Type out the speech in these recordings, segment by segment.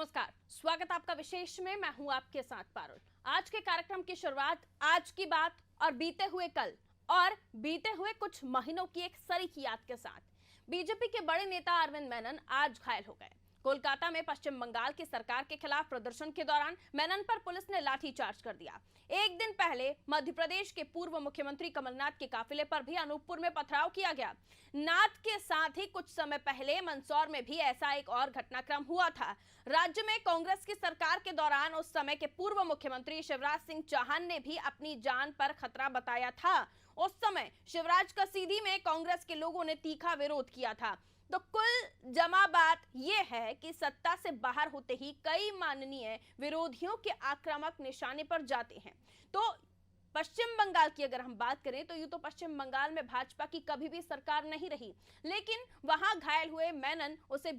नमस्कार, स्वागत आपका विशेष में। मैं हूं आपके साथ पारुल। आज के कार्यक्रम की शुरुआत आज की बात और बीते हुए कल और बीते हुए कुछ महीनों की एक सरीखी याद के साथ। बीजेपी के बड़े नेता अरविंद मेनन आज घायल हो गए। कोलकाता में पश्चिम बंगाल की सरकार के खिलाफ प्रदर्शन के दौरान मेनन पर पुलिस ने लाठीचार्ज कर दिया। एक दिन पहले मध्य प्रदेश के पूर्व मुख्यमंत्री कमलनाथ के काफिले पर भी अनूपपुर में पथराव किया गया। नाथ के साथ ही कुछ समय पहले मंदसौर में भी ऐसा एक और घटनाक्रम हुआ था। राज्य में कांग्रेस की सरकार के दौरान उस समय के पूर्व मुख्यमंत्री शिवराज सिंह चौहान ने भी अपनी जान पर खतरा बताया था। उस समय शिवराज कसीदी में कांग्रेस के लोगों ने तीखा विरोध किया था। तो कुल जमा बात यह है कि सत्ता से बाहर होते ही कई माननीय विरोधियों के आक्रामक निशाने पर जाते हैं। तो पश्चिम बंगाल की अगर हम बात करें तो यूं तो पश्चिम बंगाल में भाजपा की कभी भी सरकार नहीं रही, लेकिन वहां घायल हुए मेनन उसी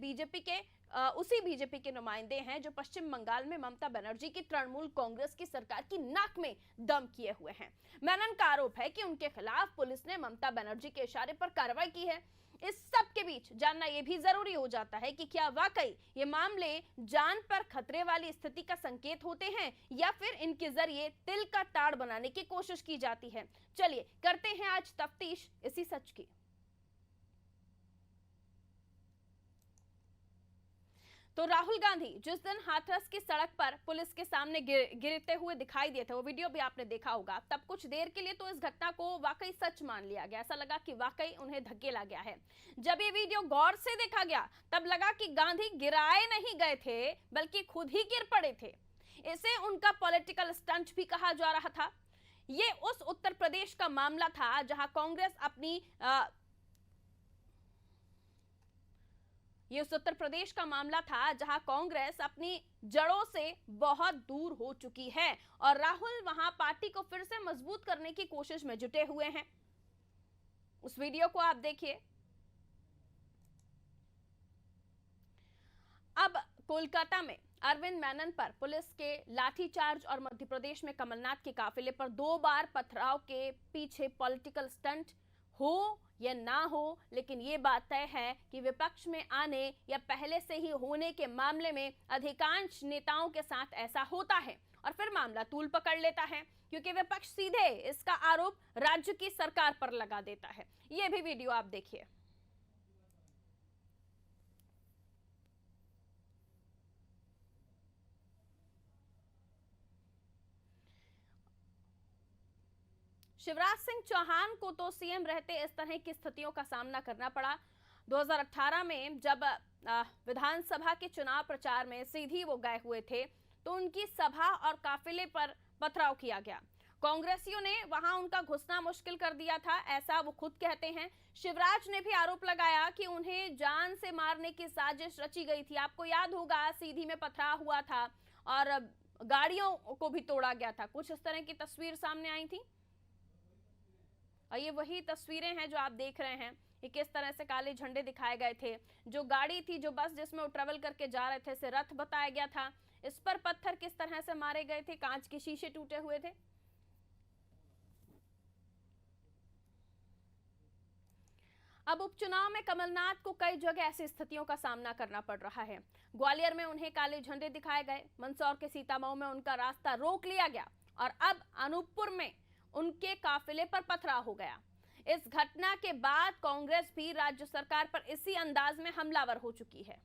बीजेपी के नुमाइंदे हैं जो पश्चिम बंगाल में ममता बनर्जी की तृणमूल कांग्रेस की सरकार की नाक में दम किए हुए हैं। मेनन का आरोप है कि उनके खिलाफ पुलिस ने ममता बनर्जी के इशारे पर कार्रवाई की है। इस सब के बीच जानना यह भी जरूरी हो जाता है कि क्या वाकई ये मामले जान पर खतरे वाली स्थिति का संकेत होते हैं या फिर इनके जरिए तिल का ताड़ बनाने की कोशिश की जाती है। चलिए करते हैं आज तफ्तीश इसी सच की। तो राहुल गांधी जिस दिन हाथरस की सड़क पर पुलिस के सामने गिरते हुए दिखाई दिए थे, वो वीडियो भी आपने देखा होगा, तब कुछ देर के लिए तो इस घटना को वाकई सच मान लिया गया। ऐसा लगा कि वाकई उन्हें धकेला गया है। जब ये वीडियो गौर से देखा गया तब लगा कि गांधी गिराए नहीं गए थे बल्कि खुद ही गिर पड़े थे। इसे उनका पॉलिटिकल स्टंट भी कहा जा रहा था। ये उस उत्तर प्रदेश का मामला था जहां कांग्रेस अपनी ये उस उत्तर प्रदेश का मामला था जहां कांग्रेस अपनी जड़ों से बहुत दूर हो चुकी है और राहुल वहां पार्टी को फिर से मजबूत करने की कोशिश में जुटे हुए हैं। उस वीडियो को आप देखिए। अब कोलकाता में अरविंद मेनन पर पुलिस के लाठीचार्ज और मध्य प्रदेश में कमलनाथ के काफिले पर 2 बार पथराव के पीछे पॉलिटिकल स्टंट हो या ना हो, लेकिन ये बात तय है कि विपक्ष में आने या पहले से ही होने के मामले में अधिकांश नेताओं के साथ ऐसा होता है और फिर मामला तूल पकड़ लेता है क्योंकि विपक्ष सीधे इसका आरोप राज्य की सरकार पर लगा देता है। ये भी वीडियो आप देखिए। शिवराज सिंह चौहान को तो सीएम रहते इस तरह की स्थितियों का सामना करना पड़ा। 2018 में जब विधानसभा के चुनाव प्रचार में सीधी वो गए हुए थे तो उनकी सभा और काफिले पर पथराव किया गया। कांग्रेसियों ने वहां उनका घुसना मुश्किल कर दिया था, ऐसा वो खुद कहते हैं। शिवराज ने भी आरोप लगाया कि उन्हें जान से मारने की साजिश रची गई थी। आपको याद होगा सीधी में पथराव हुआ था और गाड़ियों को भी तोड़ा गया था। कुछ इस तरह की तस्वीर सामने आई थी और ये वही तस्वीरें हैं जो आप देख रहे हैं। ये किस तरह से काले झंडे दिखाए गए थे। जो गाड़ी थी, जो बस जिसमें वो ट्रेवल करके जा रहे थे, इसे रथ बताया गया था। इस पर पत्थर किस तरह से मारे गए थे, कांच के शीशे टूटे हुए थे। अब उपचुनाव में कमलनाथ को कई जगह ऐसी स्थितियों का सामना करना पड़ रहा है। ग्वालियर में उन्हें काले झंडे दिखाए गए, मंदसौर के सीतामऊ में उनका रास्ता रोक लिया गया और अब अनूपपुर में उनके काफिले पर पथराव हो गया। इस घटना के बाद कांग्रेस भी राज्य सरकार पर इसी अंदाज में हमलावर हो चुकी है।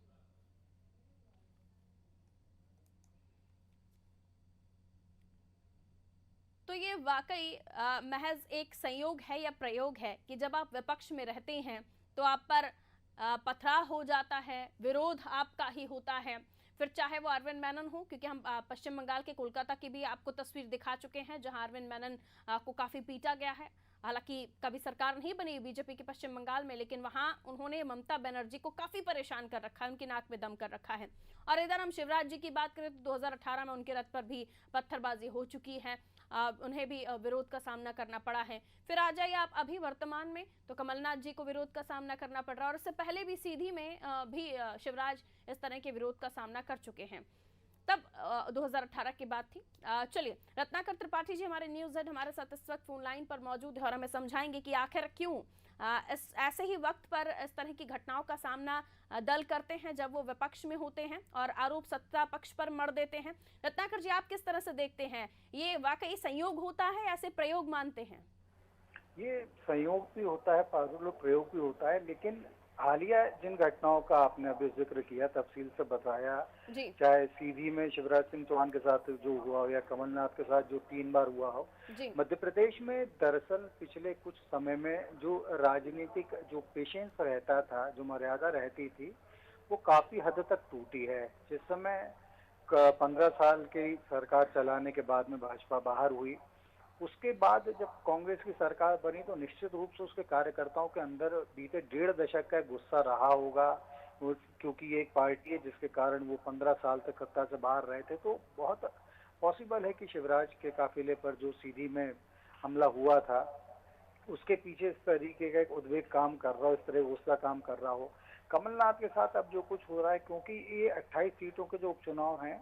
तो ये वाकई महज एक संयोग है या प्रयोग है कि जब आप विपक्ष में रहते हैं तो आप पर पथराव हो जाता है, विरोध आपका ही होता है। फिर चाहे वो अरविंद मेनन हो, क्योंकि हम पश्चिम बंगाल के कोलकाता की भी आपको तस्वीर दिखा चुके हैं जहां अरविंद मेनन को काफी पीटा गया है। हालांकि कभी सरकार नहीं बनी बीजेपी की पश्चिम बंगाल में, लेकिन वहां उन्होंने ममता बनर्जी को काफी परेशान कर रखा है, उनकी नाक में दम कर रखा है। और इधर हम शिवराज जी की बात करें तो 2018 में उनके रथ पर भी पत्थरबाजी हो चुकी है, उन्हें भी विरोध का सामना करना पड़ा है। फिर आ जाइए आप अभी वर्तमान में, तो कमलनाथ जी को विरोध का सामना करना पड़ रहा है और इससे पहले भी सीधी में भी शिवराज इस तरह के विरोध का सामना कर चुके हैं। तब 2018 की बात थी। चलिए, रत्नाकर त्रिपाठी जी हमारे न्यूज़ एड हमारे साथ इस वक्त फोन लाइन पर मौजूद है और हमें समझाएंगे कि आखिर क्यों इस ऐसे ही वक्त पर इस तरह की घटनाओं का सामना दल करते हैं जब वो विपक्ष में होते हैं और आरोप सत्ता पक्ष पर मढ़ देते हैं। रत्नाकर जी, आप किस तरह से देखते हैं, ये वाकई संयोग होता है, ऐसे प्रयोग मानते हैं? ये संयोग भी होता है, पारुल प्रयोग भी होता है, लेकिन हालिया जिन घटनाओं का आपने अभी जिक्र किया, तफसील से बताया, जी। चाहे सीधी में शिवराज सिंह चौहान के साथ जो हुआ हो या कमलनाथ के साथ जो 3 बार हुआ हो, मध्य प्रदेश में दरअसल पिछले कुछ समय में जो राजनीतिक जो पेशेंस रहता था, जो मर्यादा रहती थी, वो काफी हद तक टूटी है। जिस समय 15 साल की सरकार चलाने के बाद में भाजपा बाहर हुई, उसके बाद जब कांग्रेस की सरकार बनी तो निश्चित रूप से उसके कार्यकर्ताओं के अंदर बीते 1.5 दशक का गुस्सा रहा होगा, क्योंकि ये एक पार्टी है जिसके कारण वो 15 साल तक सत्ता से बाहर रहे थे। तो बहुत पॉसिबल है कि शिवराज के काफिले पर जो सीधी में हमला हुआ था, उसके पीछे इस तरीके का एक उद्वेग काम कर रहा हो, इस तरह गुस्सा काम कर रहा हो। कमलनाथ के साथ अब जो कुछ हो रहा है, क्योंकि ये 28 सीटों के जो उपचुनाव हैं,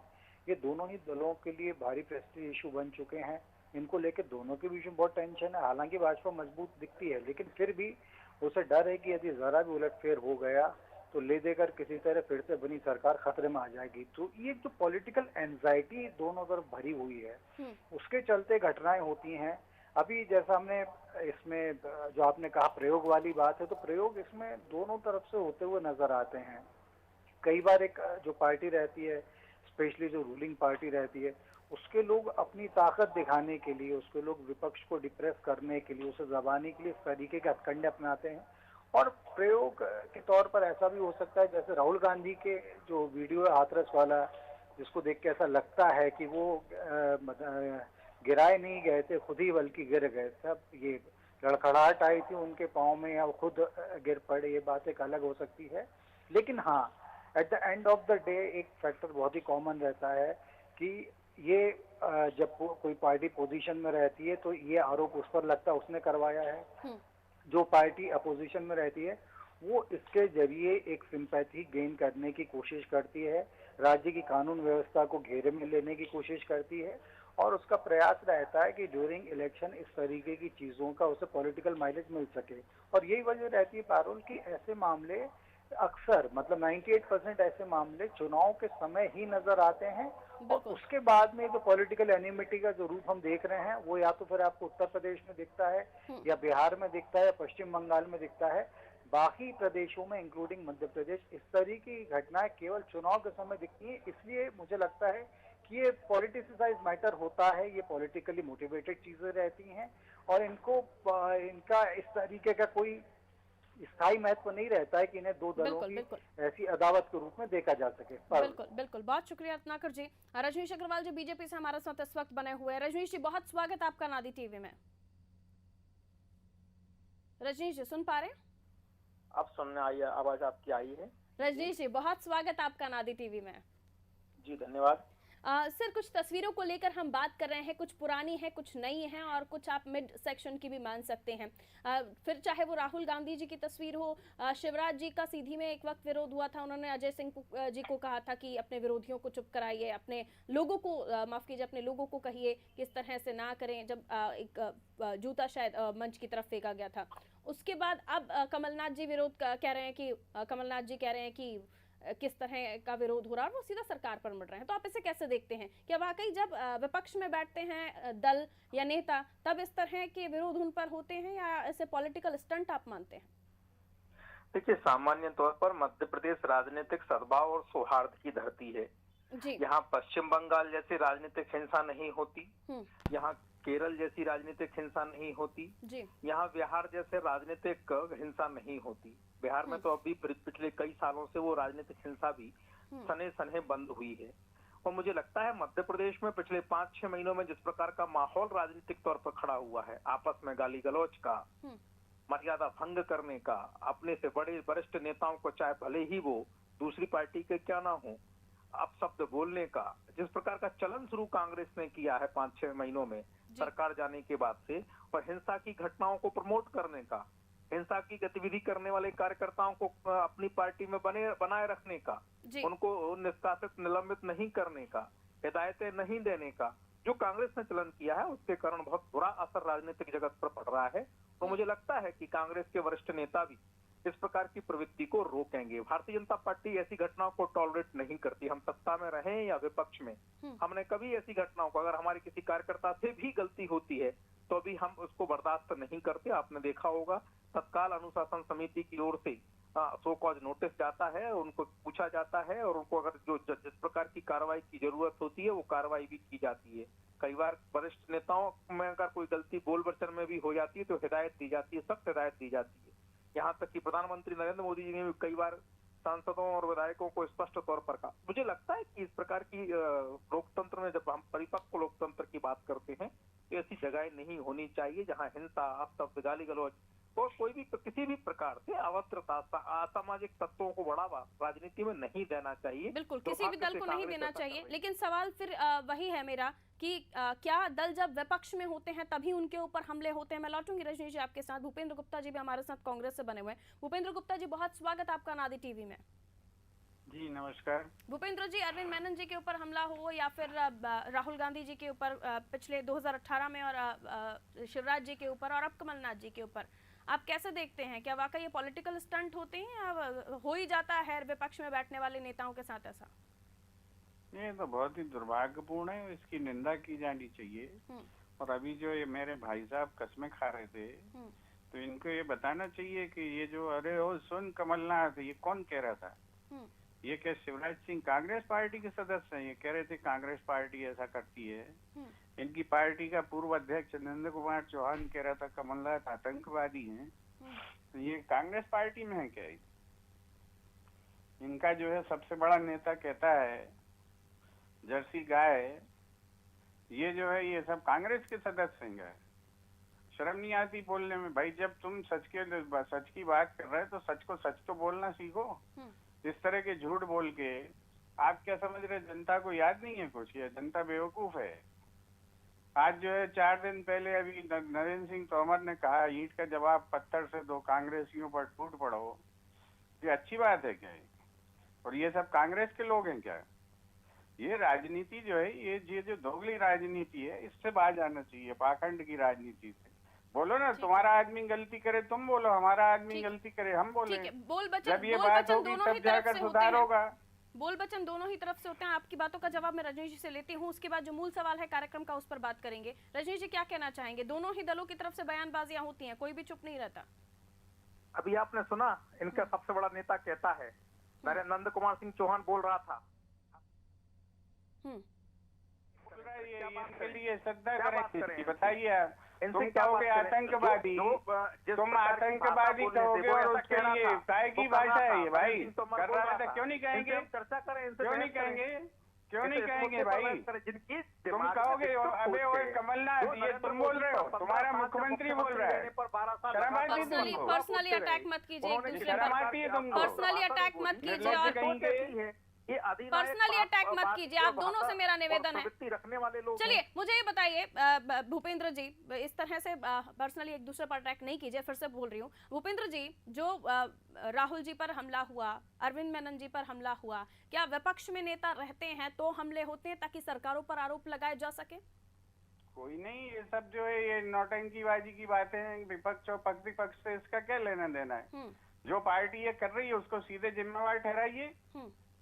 ये दोनों ही दलों के लिए भारी प्रेस्टीज इशू बन चुके हैं। इनको लेकर दोनों के बीच में बहुत टेंशन है। हालांकि भाजपा मजबूत दिखती है, लेकिन फिर भी उसे डर है कि यदि जरा भी उलटफेर हो गया तो ले देकर किसी तरह फिर से बनी सरकार खतरे में आ जाएगी। तो ये जो पॉलिटिकल एंजाइटी दोनों तरफ भरी हुई है, उसके चलते घटनाएं होती हैं। अभी जैसा हमने इसमें जो आपने कहा प्रयोग वाली बात है, तो प्रयोग इसमें दोनों तरफ से होते हुए नजर आते हैं। कई बार एक जो पार्टी रहती है, स्पेशली जो रूलिंग पार्टी रहती है, उसके लोग अपनी ताकत दिखाने के लिए, उसके लोग विपक्ष को डिप्रेस करने के लिए, उसे दबाने के लिए इस तरीके के हथकंडे अपनाते हैं। और प्रयोग के तौर पर ऐसा भी हो सकता है, जैसे राहुल गांधी के जो वीडियो है हाथरस वाला, जिसको देख के ऐसा लगता है कि वो गिराए नहीं गए थे, खुद ही बल्कि गिर गए। सब ये लड़खड़ाहट आई थी उनके पाँव में या वो खुद गिर पड़े, ये बात एक अलग हो सकती है। लेकिन हाँ, at the end of the day एक फैक्टर बहुत ही कॉमन रहता है कि ये जब कोई पार्टी पोजीशन में रहती है तो ये आरोप उस पर लगता है उसने करवाया है। जो पार्टी अपोजिशन में रहती है वो इसके जरिए एक सिंपैथी गेन करने की कोशिश करती है, राज्य की कानून व्यवस्था को घेरे में लेने की कोशिश करती है, और उसका प्रयास रहता है कि ड्यूरिंग इलेक्शन इस तरीके की चीजों का उसे पॉलिटिकल माइलेज मिल सके। और यही वजह रहती है पारुल कि ऐसे मामले अक्सर, मतलब 98% ऐसे मामले चुनाव के समय ही नजर आते हैं, और उसके बाद में जो पॉलिटिकल एनिमिटी का जो रूप हम देख रहे हैं, वो या तो फिर आपको उत्तर प्रदेश में दिखता है, या बिहार में दिखता है, या पश्चिम बंगाल में दिखता है। बाकी प्रदेशों में इंक्लूडिंग मध्य प्रदेश इस तरह की घटनाएं केवल चुनाव के समय दिखती है। इसलिए मुझे लगता है कि ये पॉलिटिसाइज मैटर होता है, ये पॉलिटिकली मोटिवेटेड चीजें रहती हैं, और इनका इस तरीके का कोई स्थायी महत्व नहीं रहता है कि इन्हें दो दलों की ऐसी अदावत के रूप में देखा जा सके। बिल्कुल बिल्कुल, बहुत शुक्रिया रत्नाकर जी। रजनीश अग्रवाल जी बीजेपी से हमारे साथ इस वक्त बने हुए हैं। रजनीश जी, बहुत स्वागत आपका नादी टीवी में। रजनीश जी सुन पा रहे हैं? अब सुनने आई है, आवाज आपकी आई है। रजनीश जी, बहुत स्वागत आपका नादी टीवी में। जी धन्यवाद। सर, कुछ तस्वीरों को लेकर हम बात कर रहे हैं, कुछ पुरानी है, कुछ नई है, और कुछ आप मिड सेक्शन की भी मान सकते हैं। फिर चाहे वो राहुल गांधी जी की तस्वीर हो, शिवराज जी का सीधी में एक वक्त विरोध हुआ था, उन्होंने अजय सिंह जी को कहा था कि अपने विरोधियों को चुप कराइए, अपने लोगों को माफ कीजिए, अपने लोगों को कहिए कि इस तरह से ना करें, जब एक जूता शायद मंच की तरफ फेंका गया था। उसके बाद अब कमलनाथ जी विरोध कह रहे हैं कि कमलनाथ जी कह रहे हैं कि किस तरह का विरोध हो रहा है, और वो सीधा सरकार पर मुड़ रहे हैं। तो आप इसे कैसे देखते हैं? क्या वाकई जब विपक्ष में बैठते हैं दल या नेता, तब इस तरह के विरोध उन पर होते हैं, या इसे पॉलिटिकल स्टंट आप मानते हैं? देखिए, सामान्य तौर पर मध्य प्रदेश राजनीतिक सद्भाव और सौहार्द की धरती है। यहाँ पश्चिम बंगाल जैसी राजनीतिक हिंसा नहीं होती, यहाँ केरल जैसी राजनीतिक हिंसा नहीं होती, यहाँ बिहार जैसे राजनीतिक हिंसा नहीं होती। बिहार में तो अभी पिछले कई सालों से वो राजनीतिक हिंसा भी सने सने बंद हुई है। और मुझे लगता है मध्य प्रदेश में पिछले 5-6 महीनों में जिस प्रकार का माहौल राजनीतिक तौर पर खड़ा हुआ है, आपस में गाली गलौज का, मर्यादा भंग करने का, अपने से बड़े वरिष्ठ नेताओं को चाहे भले ही वो दूसरी पार्टी के क्या ना हो, अपशब्द बोलने का, जिस प्रकार का चलन शुरू कांग्रेस ने किया है 5-6 महीनों में सरकार जाने के बाद से, और हिंसा की घटनाओं को प्रमोट करने का, हिंसा की गतिविधि करने वाले कार्यकर्ताओं को अपनी पार्टी में बनाए रखने का, उनको निष्कासित निलंबित नहीं करने का, हिदायतें नहीं देने का जो कांग्रेस ने चलन किया है, उसके कारण बहुत बुरा असर राजनीतिक जगत पर पड़ रहा है। तो मुझे लगता है कि कांग्रेस के वरिष्ठ नेता भी इस प्रकार की प्रवृत्ति को रोकेंगे। भारतीय जनता पार्टी ऐसी घटनाओं को टॉलरेट नहीं करती। हम सत्ता में रहें या विपक्ष में, हमने कभी ऐसी घटनाओं को, अगर हमारी किसी कार्यकर्ता से भी गलती होती है तो भी हम उसको बर्दाश्त नहीं करते। आपने देखा होगा तत्काल अनुशासन समिति की ओर से सो कॉज नोटिस जाता है, उनको पूछा जाता है और उनको अगर जिस प्रकार की कार्रवाई की जरूरत होती है वो कार्रवाई भी की जाती है। कई बार वरिष्ठ नेताओं में अगर कोई गलती बोल वचन में भी हो जाती है तो हिदायत दी जाती है, सख्त हिदायत दी जाती है। यहाँ तक कि प्रधानमंत्री नरेंद्र मोदी जी ने भी कई बार सांसदों और विधायकों को स्पष्ट तौर पर कहा। मुझे लगता है कि इस प्रकार की लोकतंत्र में जब हम परिपक्व लोकतंत्र की बात करते हैं, ऐसी जगह नहीं होनी चाहिए जहाँ हिंसा, अपशब्द, गाली गलौज और कोई भी किसी भी प्रकार से अभद्रता, असामाजिक तत्वों को बढ़ावा राजनीति में नहीं देना चाहिए। बिल्कुल, किसी भी दल को नहीं देना चाहिए। लेकिन सवाल फिर वही है मेरा कि क्या दल जब विपक्ष में होते हैं तभी उनके ऊपर हमले होते हैं? मैं लौटूंगी रजनी जी आपके साथ। भूपेंद्र गुप्ता जी भी हमारे साथ कांग्रेस से बने हुए हैं। भूपेंद्र गुप्ता जी, बहुत स्वागत आपका नादी टीवी में। जी नमस्कार। भूपेंद्र जी, अरविंद मेनन जी के ऊपर हमला हो या फिर राहुल गांधी जी के ऊपर पिछले 2018 में और शिवराज जी के ऊपर और अब कमलनाथ जी के ऊपर, आप कैसे देखते हैं? क्या वाकई ये पॉलिटिकल स्टंट होते हैं या हो ही जाता है विपक्ष में बैठने वाले नेताओं के साथ ऐसा? ये तो बहुत ही दुर्भाग्यपूर्ण है, इसकी निंदा की जानी चाहिए। और अभी जो ये मेरे भाई साहब कस्में खा रहे थे, तो इनको ये बताना चाहिए कि ये जो अरे ओ सुन कमलनाथ, ये कौन कह रहा था? ये क्या शिवराज सिंह कांग्रेस पार्टी के सदस्य हैं? ये कह रहे थे कांग्रेस पार्टी ऐसा करती है। इनकी पार्टी का पूर्व अध्यक्ष नंद कुमार चौहान कह रहा था कमलनाथ आतंकवादी हैं। तो ये कांग्रेस पार्टी में है क्या? इनका जो है सबसे बड़ा नेता कहता है जर्सी गाय, ये जो है ये सब कांग्रेस के सदस्य हैं। शर्म नहीं आती बोलने में? भाई जब तुम सच की बात कर रहे हो तो सच को सच तो बोलना सीखो। इस तरह के झूठ बोल के आप क्या समझ रहे, जनता को याद नहीं है कुछ? ये जनता बेवकूफ है। आज जो है 4 दिन पहले अभी नरेंद्र सिंह तोमर ने कहा ईंट का जवाब पत्थर से दो, कांग्रेसियों पर टूट पड़ो। ये अच्छी बात है क्या? और ये सब कांग्रेस के लोग हैं क्या? ये राजनीति जो है, ये जो दोगली राजनीति है, इससे बाहर जाना चाहिए, पाखंड की राजनीति से। बोलो ना, तुम्हारा आदमी गलती करे तुम बोलो, हमारा आदमी गलती करे हम बोले। जब ये बात होगी तब जाकर सुधार होगा। बोल बचन दोनों ही तरफ से होते हैं। आपकी बातों का जवाब मैं रजनी जी से लेती हूँ, उसके बाद जो मूल सवाल है कार्यक्रम का उस पर बात करेंगे। रजनी जी क्या कहना चाहेंगे? दोनों ही दलों की तरफ से बयानबाजियां होती हैं, कोई भी चुप नहीं रहता। अभी आपने सुना, इनका सबसे बड़ा नेता कहता है, मेरे नंद कुमार सिंह चौहान बोल रहा था। इसके लिए श्रद्धा करें, बताइए आप। तुम कहोगे आतंकवादी, तुम आतंकवादी कहोगे और उसके लिए काय की भाषा है ये भाई? कर्नाटक क्यों नहीं कहेंगे? चर्चा करें, क्यों नहीं कहेंगे? क्यों नहीं कहेंगे भाई? तुम कहोगे अबे ओए कमलनाथ, ये तुम बोल रहे हो, तुम्हारा मुख्यमंत्री बोल रहा है। शर्म आती है तुमको? पर्सनली अटैक मत कीजिए, शर्म आती है तुमको? पर्सनली अटैक मत कीजिए और पर्सनली अटैक मत कीजिए। आप दोनों से मेरा निवेदन है, रखने वाले लोग। चलिए मुझे ये बताइए भूपेंद्र जी, इस तरह से पर्सनली एक दूसरे पर अटैक नहीं कीजिए। फिर से बोल रही हूँ भूपेंद्र जी, जो राहुल जी पर हमला हुआ, अरविंद मेनन जी पर हमला हुआ, क्या विपक्ष में नेता रहते हैं तो हमले होते हैं ताकि सरकारों पर आरोप लगाए जा सके? कोई नहीं, ये सब जो है ये नौटंकीबाजी की बातें हैं। विपक्ष और प्रतिपक्ष से इसका क्या लेना देना है? जो पार्टी ये कर रही है उसको सीधे जिम्मेवार ठहराइए।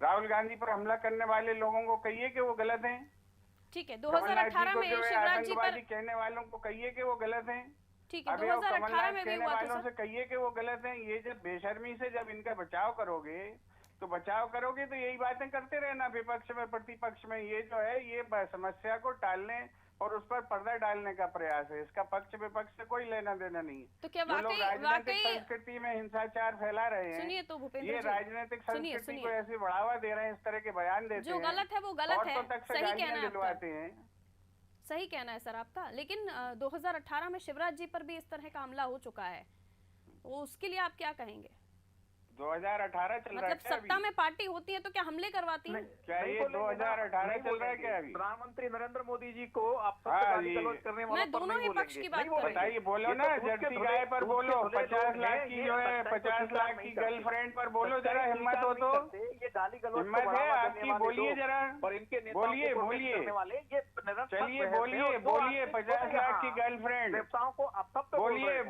राहुल गांधी पर हमला करने वाले लोगों को कहिए कि वो गलत हैं। ठीक है, 2018 में शिवराज जी पर कहने वालों को कहिए कि वो गलत हैं। ठीक है, 2018 में भी हुआ वालों से कहिए कि वो गलत हैं। ये जब बेशर्मी से जब इनका बचाव करोगे तो यही बातें करते रहना विपक्ष में प्रतिपक्ष में। ये जो है ये समस्या को टालने और उस पर पर्दा डालने का प्रयास है। इसका पक्ष विपक्ष से कोई लेना देना नहीं है। तो क्या राजनीतिक संस्कृति में हिंसाचार फैला रहे हैं? सुनिए तो भूपेंद्र ये राजनीतिक संस्कृति को ऐसे बढ़ावा दे रहे हैं, इस तरह के बयान देते हैं। जो गलत है वो गलत है, सही कहना दिलवाते हैं। सही कहना है सर आपका। लेकिन 2018 में शिवराज जी पर भी इस तरह का हमला हो चुका है, तो उसके लिए आप क्या कहेंगे? 2018 चल रहा है, मतलब सत्ता में पार्टी होती है तो क्या हमले करवाती है? क्या ये 2018 चल रहा है क्या अभी? प्रधानमंत्री नरेंद्र मोदी जी को आप गाली गलौज करने वालों मैं दोनों ही पक्ष की बात कर रही हूँ। बताइए, बोलो ना, जर्सी गाय पर बोलो, 50 लाख की जो है 50 लाख की गर्लफ्रेंड पर बोलो, जरा हिम्मत हो तो। ये गाली गलौज हिम्मत है आपकी, बोलिए जरा, और इनके बोलिए चलिए बोलिए 50 लाख की गर्लफ्रेंड नेताओं को अब तक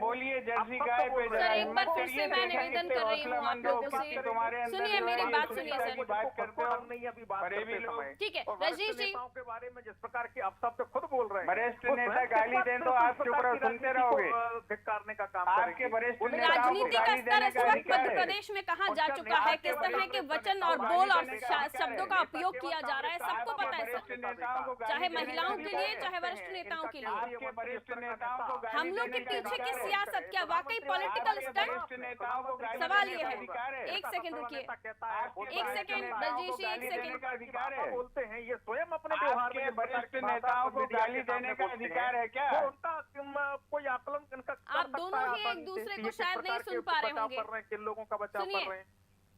बोलिए जर्सी गाय पे जरा एक बार फिर से मैं देखा निवेदन कितने कर रही हूँ आप हौसलामंद हो, लोगों कितनी से। तुम्हारे अंदर सुनिए जो मेरी है बात, ये सुनिए सुनीता सर। की बात करते हो नहीं अभी बात पर ये भी करते लोग समय। ठीक है और रजनीश वरिष्ठ जी, नेताओं के बारे में जिस प्रकार की आप सब खुद बोल रहे हैं, वरिष्ठ नेता गाली दें तो आप चुप रहो, सुनते रहोगे। धिक्कारने का काम आपके वरिष्ठ नेताओं को राजनीति का गाली स्तर देने इस का वक्त अधिकार मध्य है। प्रदेश में कहाँ जा चुका है, किस तरह के वचन और बोल और शब्दों का उपयोग किया जा रहा है, सबको पता है वरिष्ठ सर। नेताओं को गाली चाहे देने का महिलाओं के लिए अधिकार चाहे है। वरिष्ठ नेताओं के लिए। आपके वरिष्ठ नेताओं को गाली हम लोग के देने का पीछे की अधिकार है। सियासत क्या वाकई पॉलिटिकल आपके स्टंट? वरिष्ठ नेताओं को गाली सवाल देने ये का है, अधिकार है। एक सेकंड रुकिए, आपके एक वरिष्ठ सेकंड नेताओं को रजनीश जी, एक गाली देने सेकंड। का अधिकार है। बोलते हैं ये स्वयं अपने व्यवहार आपके में वरिष्ठ नेताओं को गाली देने का अधिकार है क्या? वो उनका कोई आकलन इनका आप दोनों ही एक दूसरे को शायद नहीं सुन पा रहे होंगे। किन लोगों का बचाव कर रहे सुनिए हैं।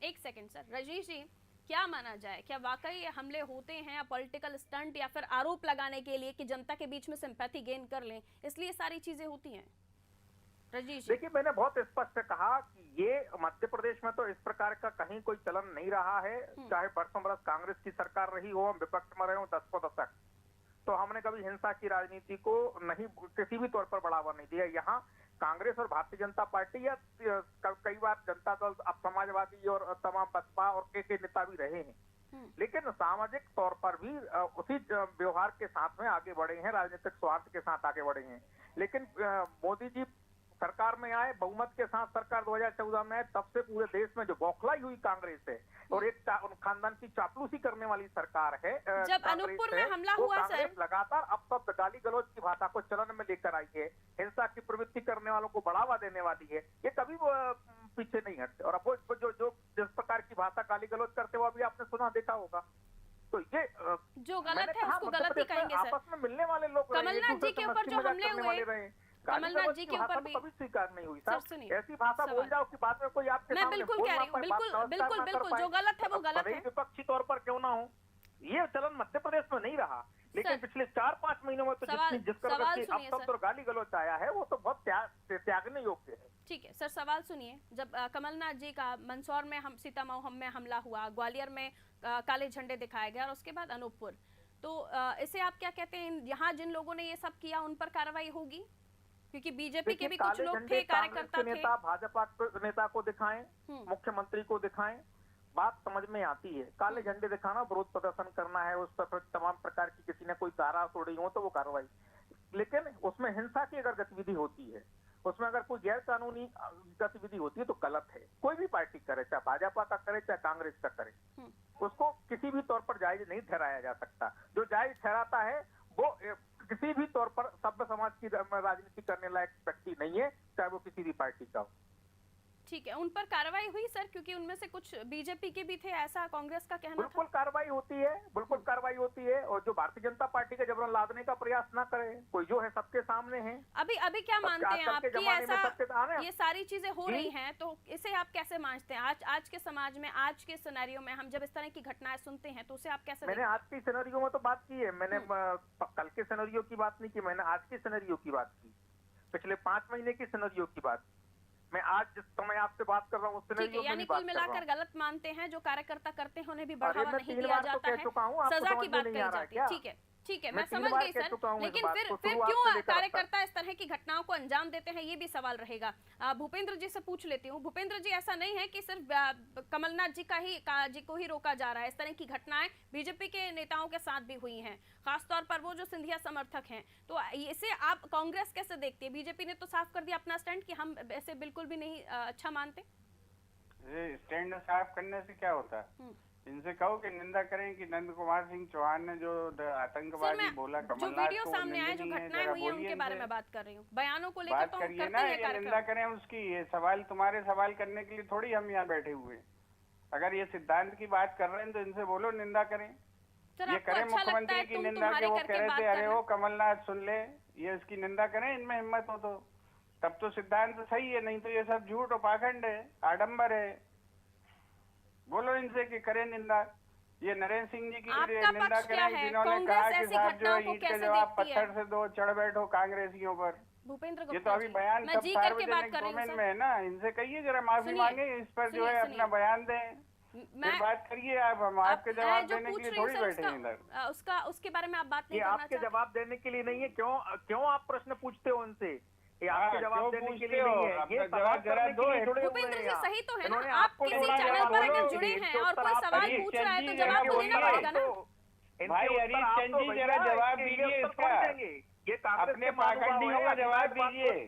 एक सेकंड सर। रजनीश जी, क्या माना जाए, क्या वाकई ये हमले होते हैं या पॉलिटिकल स्टंट या फिर आरोप लगाने के लिए कि जनता के बीच में सिंपैथी गेन कर लें, इसलिए सारी चीजें होती हैं? रजनीश जी, देखिए मैंने बहुत स्पष्ट कहा कि ये मध्य प्रदेश में तो इस प्रकार का कहीं कोई चलन नहीं रहा है, चाहे वर्षों बरस कांग्रेस की सरकार रही हो, हम विपक्ष में रहे हो 10 दशक, तो हमने कभी हिंसा की राजनीति को नहीं किसी भी तौर पर बढ़ावा नहीं दिया। यहाँ कांग्रेस और भारतीय जनता पार्टी या कई बार जनता दल, अब समाजवादी और तमाम बसपा और के नेता भी रहे हैं, लेकिन सामाजिक तौर पर भी उसी व्यवहार के साथ में आगे बढ़े हैं, राजनीतिक स्वार्थ के साथ आगे बढ़े हैं। लेकिन मोदी जी सरकार में आए, बहुमत के साथ सरकार 2014 में आए, तब से पूरे देश में जो बौखलाई हुई कांग्रेस है और एक खानदान की चापलूसी करने वाली सरकार है। जब अनूपपुर में हमला हुआ सर, लगातार अब तक गाली गलौज की भाषा को चलन में लेकर आई है, हिंसा की प्रवृत्ति करने वालों को बढ़ावा देने वाली है, ये कभी पीछे नहीं हटते। और अब वो जो जिस प्रकार की भाषा गाली गलौज करते हो अभी आपने सुना देखा होगा, तो ये जो गलत है उसको गलत ही कहेंगे सर। आपस में मिलने वाले लोग, कमलनाथ जी के ऊपर जो हमले हुए, कमलनाथ जी के ऊपर भी कभी स्वीकार नहीं हुई सर। सर, सुनिए, ऐसी भाषा बोल जाओ कि बाद में कोई आपके मैं सामने बिल्कुल बोल कह ना रही हूँ, पाए, बिल्कुल बात बिल्कुल ना कर बिल्कुल, पाए, जो गलत है वो गलत भले ही है। विपक्षी तौर पर क्यों ना हो, ये चलन मध्य प्रदेश में नहीं रहा, लेकिन पिछले 4-5 महीनों में तो जिस सवाल अब सुनिए तक तो गाली गलौज आया है वो तो बहुत त्यागने योग्य है। ठीक है सर, सवाल सुनिए। जब कमलनाथ जी का मंदसौर में सीतामऊ में हमला हुआ, ग्वालियर में काले झंडे दिखाए गए और उसके बाद अनूपपुर, तो इसे आप क्या कहते हैं? यहाँ जिन लोगों ने ये सब किया उन पर कार्रवाई होगी? क्योंकि बीजेपी के भी कुछ लोग थे, कार्यकर्ता थे। नेता भाजपा नेता को दिखाएं, मुख्यमंत्री को दिखाएं, बात समझ में आती है। काले झंडे दिखाना, विरोध प्रदर्शन करना है, उस पर तमाम प्रकार की किसी ने कोई धारा तोड़ी हो तो वो कार्रवाई, लेकिन उसमें हिंसा की अगर गतिविधि होती है, उसमें अगर कोई गैर कानूनी गतिविधि होती है तो गलत है। कोई भी पार्टी करे, चाहे भाजपा का करे चाहे कांग्रेस का करे, उसको किसी भी तौर पर जायज नहीं ठहराया जा सकता। जो जायज ठहराता है वो किसी भी तौर पर सभ्य समाज की राजनीति करने लायक व्यक्ति नहीं है, चाहे वो किसी भी पार्टी का हो। ठीक है, उन पर कार्रवाई हुई सर? क्योंकि उनमें से कुछ बीजेपी के भी थे, ऐसा कांग्रेस का कहना था। बिल्कुल कार्रवाई होती है, बिल्कुल कार्रवाई होती है, और जो भारतीय जनता पार्टी का जबरन लादने का प्रयास ना करे, कोई जो है सबके सामने है। अभी क्या मानते हैं आप कि ऐसा ये सारी चीजें हो रही हैं, तो इसे आप कैसे मानते हैं? आज के समाज में, आज के सिनेरियो में हम जब इस तरह की घटनाएं सुनते हैं तो उसे आप कैसे? मैंने आज के सिनेरियो में तो बात की है, मैंने कल के सिनेरियो की बात नहीं की, मैंने आज के सिनेरियो की बात की, पिछले 5 महीने की सिनेरियो की बात। मैं आज जिस समय आपसे बात कर रहा हूँ उस सिनेरियो में कुल मिलाकर गलत मानते हैं, जो कार्यकर्ता करते हैं उन्हें भी बढ़ावा नहीं दिया जाता है, सजा की बात कही जाती है। ठीक है, ठीक है, मैं समझ गई सर, लेकिन फिर क्यों कार्यकर्ता इस तरह की घटनाओं को अंजाम देते हैं, ये भी सवाल रहेगा। भूपेंद्र जी से पूछ लेती हूँ। भूपेंद्र जी, ऐसा नहीं है कि सिर्फ कमलनाथ जी को ही रोका जा रहा है, इस तरह की घटनाएं बीजेपी के नेताओं के साथ भी हुई हैं, खासतौर पर वो जो सिंधिया समर्थक हैं, तो इसे आप कांग्रेस कैसे देखते हैं? बीजेपी ने तो साफ कर दिया अपना स्टैंड कि हम ऐसे बिल्कुल भी नहीं अच्छा मानते। स्टैंड साफ करने से क्या होता है? इनसे कहो कि निंदा करें कि नंद कुमार सिंह चौहान ने जो आतंकवादी बोला कमलनाथ को, जो वीडियो सामने आए, जो घटनाएं हुई हैं, उनके बारे में बात कर रही हूँ, बयानों को लेकर तो करते हैं, निंदा करें उसकी। ये सवाल तुम्हारे सवाल करने के लिए थोड़ी हम यहाँ बैठे हुए। अगर ये सिद्धांत की बात कर रहे हैं तो इनसे बोलो निंदा करें। ये करें मुख्यमंत्री की निंदा के, वो कह रहे थे अरे वो कमलनाथ सुन ले, ये इसकी निंदा करें, इनमें हिम्मत हो तो, तब तो सिद्धांत सही है, नहीं तो ये सब झूठ और पाखंड है, आडंबर है। बोलो इनसे कि करें निंदा। ये नरेंद्र सिंह जी की निंदा क्या करें है? जिन्होंने कहा कि साहब जो को ईंट के कैसे जवाब देखती है? पत्थर से दो, चढ़ बैठो कांग्रेसियों पर। भूपेंद्र ये तो गुप्ता अभी जी, बयान मैं सब जी करके बात सार्वजनिक कर रही हूँ डोमेन सर। में है ना, इनसे कहिए जरा माफी सुनिए, मांगे, इस पर जो है अपना बयान दें, फिर बात करिए। आप हम आपके जवाब देने के लिए थोड़ी बैठे हैं इधर। उसके बारे में आप बात नहीं ये करना आपके चाहते? जवाब देने के लिए नहीं है। क्यों आप प्रश्न पूछते हो उनसे? ये आपके क्यों जवाब देने के पूछते लिए हो? नहीं है, ये जवाब जरा दो। भूपेंद्र जी सही तो है ना, इन्होंने आप आपको किसी थोड़ा चैनल जवाब पर दो, अगर जुड़े इनके हैं और उत्तर कोई आप सवाल हरीश पूछ रहा है तो चंद जवाब जी तो देना पड़ेगा ना। भाई हरीश चंद जी जरा जवाब दीजिए इसका। ये कांग्रेस अपने के पाखंडियों का जवाब दीजिए।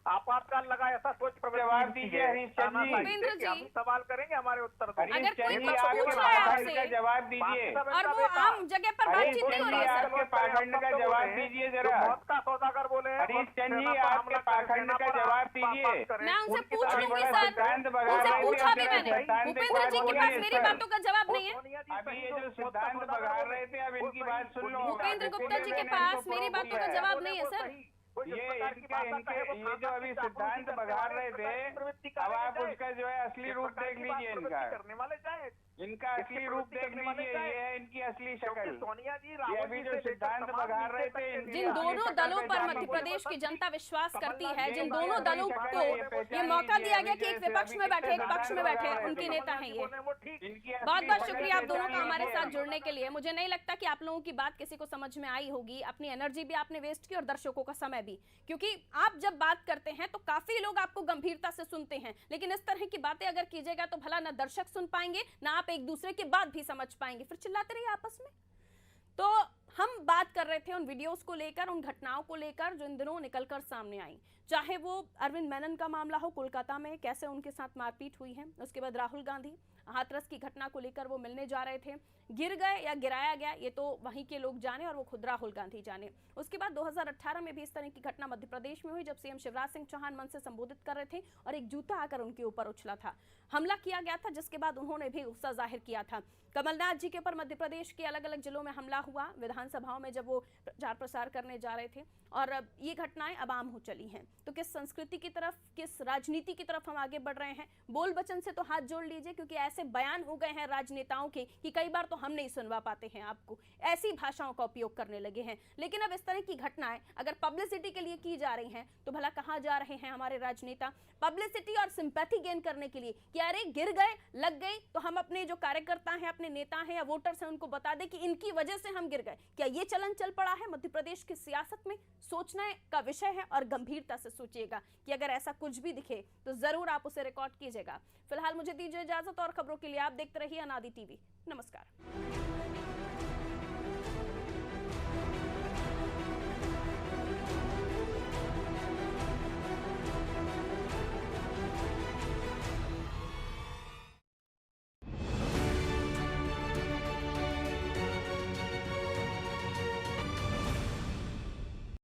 आपातकाल लगा ऐसा सोच जवाब दीजिए हरीश चंद जी। भूपेंद्र जी, हम सवाल करेंगे, हमारे उत्तर दो। अगर कोई चंद जी, कुछ आपके पूछ रहा है पाखंड आपसे का जवाब दीजिए। और वो आम जगह पर बातचीत नहीं हो रही है सर। आपके पाखंड का जवाब दीजिए जरा। मौत का सौदागर बोले हैं, हरीश चंद जी आपके पाखंड का जवाब दीजिए। मैं उनसे पूछ लूंगी सर, सिद्धांत बगा उनसे रहे पूछा थे, भी मैंने। सिद्धांत भूपेंद्र जी के पास मेरी बातों का जवाब नहीं है। अभी ये जो सिद्धांत बगा रहे थे, अब इनकी बात सुन लो। भूपेंद्र गुप्ता जी के पास मेरी बातों का जवाब नहीं है सर। ये जो अभी सिद्धांत बगा रहे थे, अब आप उसका जो है असली रूप देख लीजिए। इनका असली रूप देख लीजिए, ये है इनकी असली शक्ल। सोनिया जी, ये अभी जो सिद्धांत बगा रहे थे, जिन दोनों दलों पर मध्य प्रदेश की जनता विश्वास करती है, जिन दोनों दलों को ये मौका दिया गया कि एक विपक्ष में बैठे, एक पक्ष में बैठे, उनके नेता हैं ये। बहुत बहुत शुक्रिया आप दोनों का हमारे साथ जुड़ने के लिए। मुझे नहीं लगता कि आप लोगों की बात किसी को समझ में आई होगी। अपनी एनर्जी भी आपने वेस्ट की और दर्शकों का समय भी, क्योंकि आप जब बात करते हैं तो काफी लोग आपको गंभीरता से सुनते हैं, लेकिन इस तरह की बातें अगर कीजिएगा तो भला न दर्शक सुन पाएंगे, ना आप एक दूसरे की बात भी समझ पाएंगे, फिर चिल्लाते रहिए आपस में। तो हम बात कर रहे थे उन वीडियोस को लेकर, उन घटनाओं को लेकर जो इन दिनों निकलकर सामने आई, चाहे वो अरविंद मेनन का मामला हो, कोलकाता में कैसे उनके साथ मारपीट हुई है, उसके बाद राहुल गांधी हाथरस की घटना को लेकर वो मिलने जा रहे थे, गिर गए या गिराया गया ये तो वहीं के लोग जाने और वो खुद राहुल गांधी जाने। उसके बाद 2018 में भी इस तरह की घटना मध्य प्रदेश में हुई, जब सीएम शिवराज सिंह चौहान मंच से संबोधित कर रहे थे और एक जूता आकर उनके ऊपर उछला था, हमला किया गया था, जिसके बाद उन्होंने भी गुस्सा जाहिर किया था। कमलनाथ जी के ऊपर मध्य प्रदेश के अलग अलग जिलों में हमला हुआ, विधानसभाओं में जब वो प्रचार प्रसार करने जा रहे थे, और अब ये घटनाएं अब आम हो चली हैं। तो किस संस्कृति की तरफ, किस राजनीति की तरफ हम आगे बढ़ रहे हैं? बोल बचन से तो हाथ जोड़ लीजिए, क्योंकि ऐसे बयान हो गए हैं राजनेताओं के कि कई बार तो हम नहीं सुनवा पाते हैं आपको, ऐसी भाषाओं का उपयोग करने लगे हैं। लेकिन अब इस तरह की घटनाएं अगर पब्लिसिटी के लिए की जा रही हैं तो भला कहाँ जा रहे हैं हमारे राजनेता? पब्लिसिटी और सिंपैथी गेन करने के लिए कि अरे गिर गए, लग गई, तो हम अपने जो कार्यकर्ता हैं, अपने नेता हैं या वोटर्स हैं, उनको बता दें कि इनकी वजह से हम गिर गए। क्या ये चलन चल पड़ा है मध्य प्रदेश की सियासत में? सोचने का विषय है और गंभीरता से सोचिएगा कि अगर ऐसा कुछ भी दिखे तो जरूर आप उसे रिकॉर्ड कीजिएगा। फिलहाल मुझे दीजिए इजाजत, और खबरों के लिए आप देखते रहिए अनादि टीवी। नमस्कार।